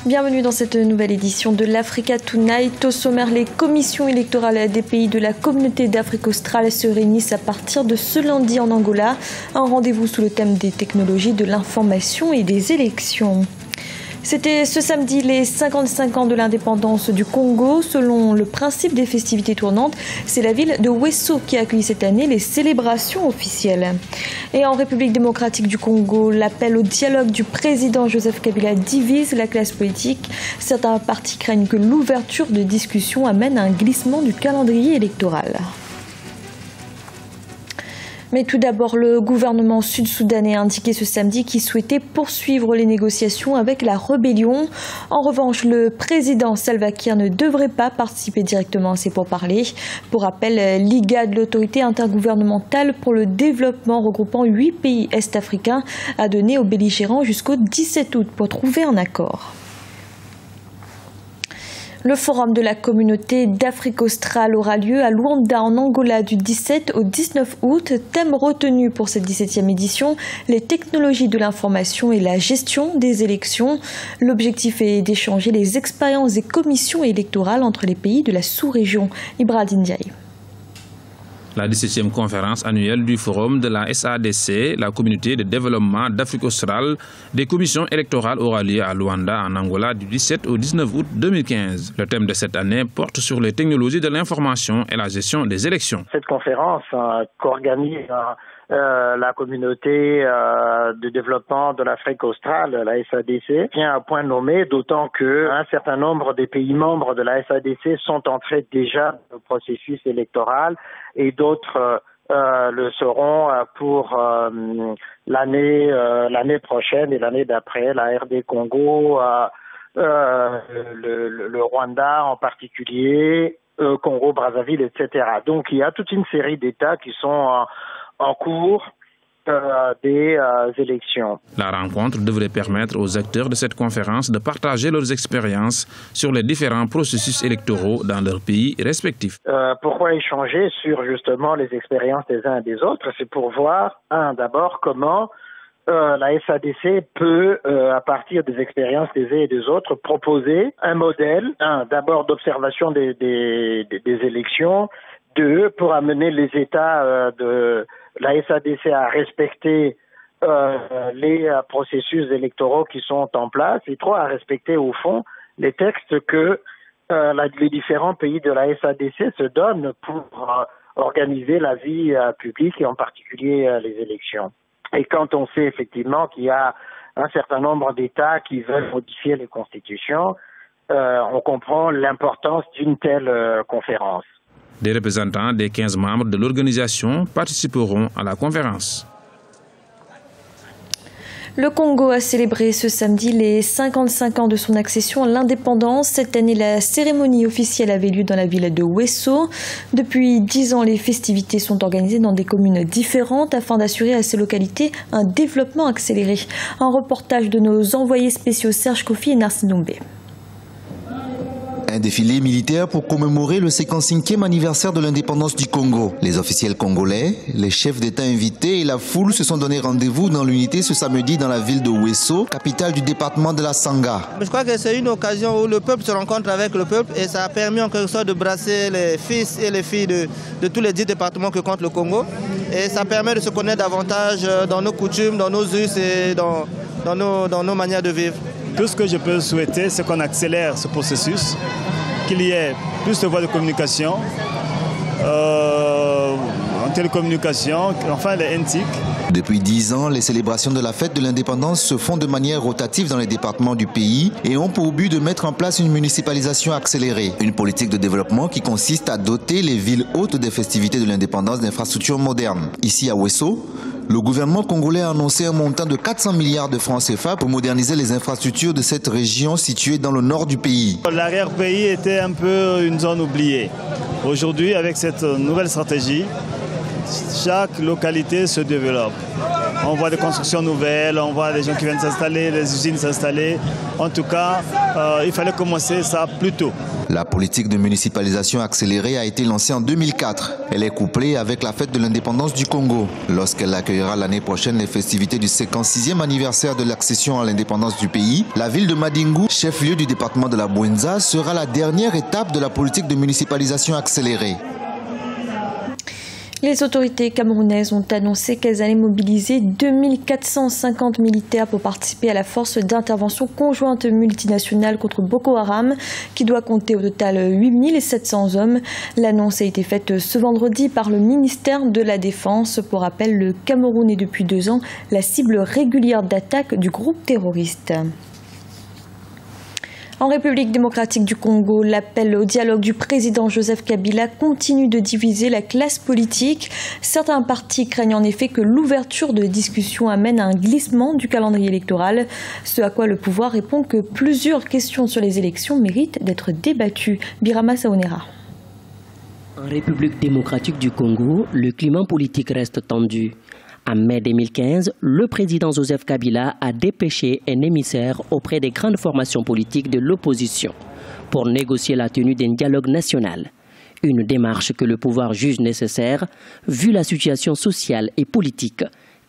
Bienvenue dans cette nouvelle édition de l'Africa Tonight. Au sommaire, les commissions électorales des pays de la communauté d'Afrique australe se réunissent à partir de ce lundi en Angola. Un rendez-vous sous le thème des technologies, de l'information et des élections. C'était ce samedi les 55 ans de l'indépendance du Congo. Selon le principe des festivités tournantes, c'est la ville de Wesso qui accueille cette année les célébrations officielles. Et en République démocratique du Congo, l'appel au dialogue du président Joseph Kabila divise la classe politique. Certains partis craignent que l'ouverture de discussions amène à un glissement du calendrier électoral. Mais tout d'abord, le gouvernement sud-soudanais a indiqué ce samedi qu'il souhaitait poursuivre les négociations avec la rébellion. En revanche, le président Salva Kiir ne devrait pas participer directement à ces pourparlers. Pour rappel, l'IGAD, l'autorité intergouvernementale pour le développement regroupant 8 pays est-africains, a donné aux belligérants jusqu'au 17 août pour trouver un accord. Le forum de la communauté d'Afrique australe aura lieu à Luanda en Angola du 17 au 19 août. Thème retenu pour cette 17e édition, les technologies de l'information et la gestion des élections. L'objectif est d'échanger les expériences des commissions électorales entre les pays de la sous-région. Ibrahim Ndiaye. La 17e conférence annuelle du Forum de la SADC, la communauté de développement d'Afrique australe, des commissions électorales aura lieu à Luanda, en Angola, du 17 au 19 août 2015. Le thème de cette année porte sur les technologies de l'information et la gestion des élections. Cette conférence qu'organise la communauté de développement de l'Afrique australe, la SADC, tient à point nommé, d'autant qu'un certain nombre des pays membres de la SADC sont entrés déjà dans le processus électoral et d'autres le seront pour l'année prochaine et l'année d'après, la RD Congo, le Rwanda en particulier, Congo, Brazzaville, etc. Donc il y a toute une série d'États qui sont en cours des élections. La rencontre devrait permettre aux acteurs de cette conférence de partager leurs expériences sur les différents processus électoraux dans leurs pays respectifs. Pourquoi échanger sur justement les expériences des uns et des autres? C'est pour voir, d'abord, comment la SADC peut, à partir des expériences des uns et des autres, proposer un modèle, d'abord d'observation des élections, deux, pour amener les États de la SADC à respecter les processus électoraux qui sont en place, et trois, à respecter au fond les textes que les différents pays de la SADC se donnent pour organiser la vie publique et en particulier les élections. Et quand on sait effectivement qu'il y a un certain nombre d'États qui veulent modifier les constitutions, on comprend l'importance d'une telle conférence. Des représentants des 15 membres de l'organisation participeront à la conférence. Le Congo a célébré ce samedi les 55 ans de son accession à l'indépendance. Cette année, la cérémonie officielle avait lieu dans la ville de Wesso. Depuis 10 ans, les festivités sont organisées dans des communes différentes afin d'assurer à ces localités un développement accéléré. Un reportage de nos envoyés spéciaux Serge Kofi et Narcy Doumbé. Un défilé militaire pour commémorer le 55e anniversaire de l'indépendance du Congo. Les officiels congolais, les chefs d'État invités et la foule se sont donné rendez-vous dans l'unité ce samedi dans la ville de Wesso, capitale du département de la Sangha. Je crois que c'est une occasion où le peuple se rencontre avec le peuple et ça a permis en quelque sorte de brasser les fils et les filles de tous les 10 départements que compte le Congo. Et ça permet de se connaître davantage dans nos coutumes, dans nos us et dans nos manières de vivre. Tout ce que je peux souhaiter, c'est qu'on accélère ce processus, qu'il y ait plus de voies de communication, en télécommunication, enfin les NTIC. Depuis 10 ans, les célébrations de la fête de l'indépendance se font de manière rotative dans les départements du pays et ont pour but de mettre en place une municipalisation accélérée. Une politique de développement qui consiste à doter les villes hôtes des festivités de l'indépendance d'infrastructures modernes. Ici à Wesso, le gouvernement congolais a annoncé un montant de 400 milliards de francs CFA pour moderniser les infrastructures de cette région située dans le nord du pays. L'arrière-pays était un peu une zone oubliée. Aujourd'hui, avec cette nouvelle stratégie, chaque localité se développe. On voit des constructions nouvelles, on voit des gens qui viennent s'installer, des usines s'installer. En tout cas, il fallait commencer ça plus tôt. La politique de municipalisation accélérée a été lancée en 2004. Elle est couplée avec la fête de l'indépendance du Congo. Lorsqu'elle accueillera l'année prochaine les festivités du 56e anniversaire de l'accession à l'indépendance du pays, la ville de Madingu, chef-lieu du département de la Bouenza, sera la dernière étape de la politique de municipalisation accélérée. Les autorités camerounaises ont annoncé qu'elles allaient mobiliser 2450 militaires pour participer à la force d'intervention conjointe multinationale contre Boko Haram, qui doit compter au total 8700 hommes. L'annonce a été faite ce vendredi par le ministère de la Défense. Pour rappel, le Cameroun est depuis 2 ans la cible régulière d'attaque du groupe terroriste. En République démocratique du Congo, l'appel au dialogue du président Joseph Kabila continue de diviser la classe politique. Certains partis craignent en effet que l'ouverture de discussions amène à un glissement du calendrier électoral. Ce à quoi le pouvoir répond que plusieurs questions sur les élections méritent d'être débattues. Birama Saonera. En République démocratique du Congo, le climat politique reste tendu. En mai 2015, le président Joseph Kabila a dépêché un émissaire auprès des grandes formations politiques de l'opposition pour négocier la tenue d'un dialogue national. Une démarche que le pouvoir juge nécessaire vu la situation sociale et politique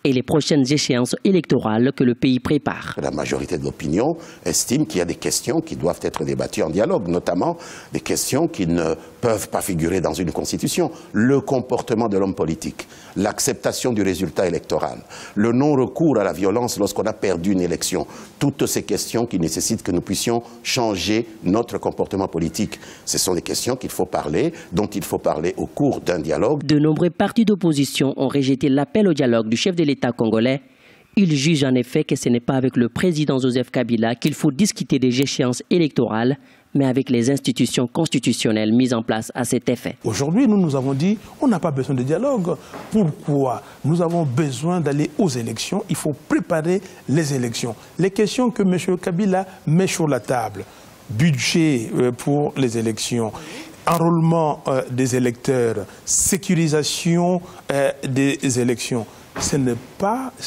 et les prochaines échéances électorales que le pays prépare. La majorité de l'opinion estime qu'il y a des questions qui doivent être débattues en dialogue, notamment des questions qui ne peuvent pas figurer dans une constitution. Le comportement de l'homme politique, l'acceptation du résultat électoral, le non-recours à la violence lorsqu'on a perdu une élection. Toutes ces questions qui nécessitent que nous puissions changer notre comportement politique. Ce sont des questions qu'il faut parler, dont il faut parler au cours d'un dialogue. De nombreux partis d'opposition ont rejeté l'appel au dialogue du chef de l'État congolais. Il juge en effet que ce n'est pas avec le président Joseph Kabila qu'il faut discuter des échéances électorales, mais avec les institutions constitutionnelles mises en place à cet effet. Aujourd'hui, nous avons dit on n'a pas besoin de dialogue. Pourquoi? Nous avons besoin d'aller aux élections. Il faut préparer les élections. Les questions que M. Kabila met sur la table, budget pour les élections, enrôlement des électeurs, sécurisation des élections, ce ne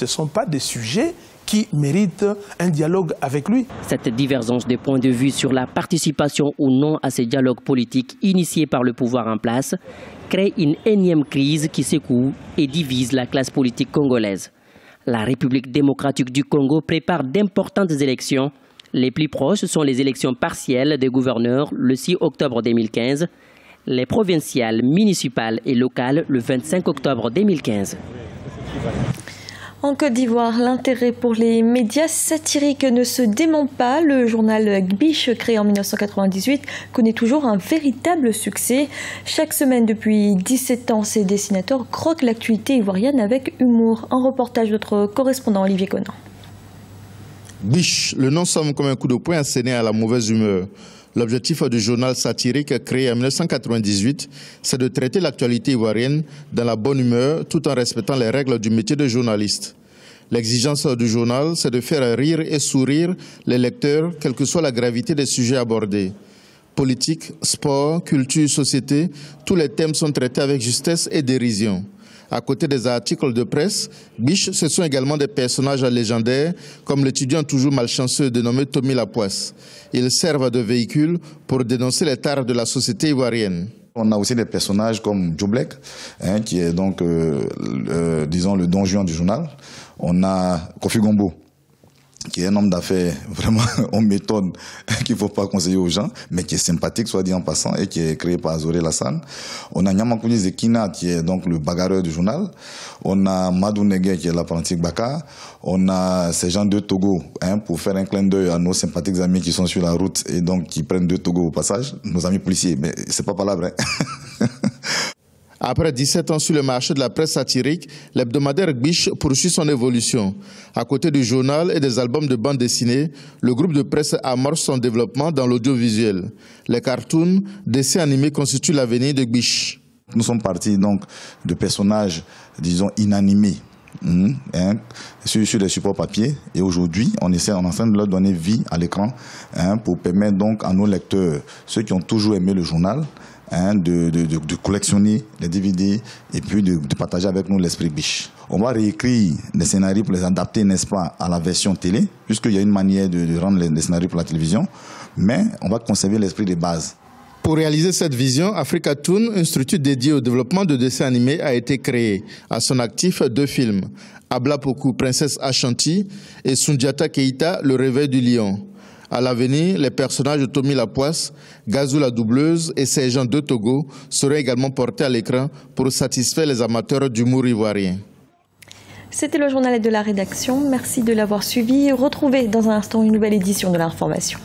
sont pas des sujets qui méritent un dialogue avec lui. Cette divergence de points de vue sur la participation ou non à ces dialogues politiques initiés par le pouvoir en place crée une énième crise qui secoue et divise la classe politique congolaise. La République démocratique du Congo prépare d'importantes élections. Les plus proches sont les élections partielles des gouverneurs le 6 octobre 2015, les provinciales, municipales et locales le 25 octobre 2015. En Côte d'Ivoire, l'intérêt pour les médias satiriques ne se dément pas. Le journal Gbiche, créé en 1998, connaît toujours un véritable succès. Chaque semaine depuis 17 ans, ces dessinateurs croquent l'actualité ivoirienne avec humour. Un reportage de notre correspondant Olivier Conan. Gbiche, le nom semble comme un coup de poing asséné à la mauvaise humeur. L'objectif du journal satirique créé en 1998, c'est de traiter l'actualité ivoirienne dans la bonne humeur tout en respectant les règles du métier de journaliste. L'exigence du journal, c'est de faire rire et sourire les lecteurs, quelle que soit la gravité des sujets abordés. Politique, sport, culture, société, tous les thèmes sont traités avec justesse et dérision. À côté des articles de presse, Gbiche, ce sont également des personnages légendaires, comme l'étudiant toujours malchanceux dénommé Tommy Lapoisse. Ils servent de véhicule pour dénoncer les tares de la société ivoirienne. On a aussi des personnages comme Djoublek, qui est donc, disons, le don Juan du journal. On a Kofi Gombo, qui est un homme d'affaires vraiment en méthode qu'il ne faut pas conseiller aux gens, mais qui est sympathique, soit dit en passant, et qui est créé par Azoré Lassane. On a Nyamakouni Zekina, qui est donc le bagarreur du journal. On a Madou Negue, qui est l'apprenti Baka. On a ces gens de Togo, pour faire un clin d'œil à nos sympathiques amis qui sont sur la route et donc qui prennent de Togo au passage, nos amis policiers, mais c'est pas palabre. Après 17 ans sur le marché de la presse satirique, l'hebdomadaire Gbiche poursuit son évolution. À côté du journal et des albums de bande dessinée, le groupe de presse amorce son développement dans l'audiovisuel. Les cartoons, dessins animés constituent l'avenir de Gbiche. Nous sommes partis donc de personnages, disons, inanimés. Sur des supports papier, et aujourd'hui on est en train de leur donner vie à l'écran pour permettre donc à nos lecteurs, ceux qui ont toujours aimé le journal, de collectionner les DVD et puis de partager avec nous l'esprit Gbiche. On va réécrire les scénarios pour les adapter, n'est-ce pas, à la version télé, puisqu'il y a une manière de rendre les scénarios pour la télévision, mais on va conserver l'esprit de base. Pour réaliser cette vision, Africatoon, une structure dédiée au développement de dessins animés, a été créée. À son actif, 2 films, Abla Poku, Princesse Ashanti, et Sundiata Keita, Le réveil du lion. À l'avenir, les personnages de Tommy Lapoisse, Gazou la doubleuse et Sergent de Togo seraient également portés à l'écran pour satisfaire les amateurs d'humour ivoirien. C'était le journal de la rédaction. Merci de l'avoir suivi. Retrouvez dans un instant une nouvelle édition de l'information.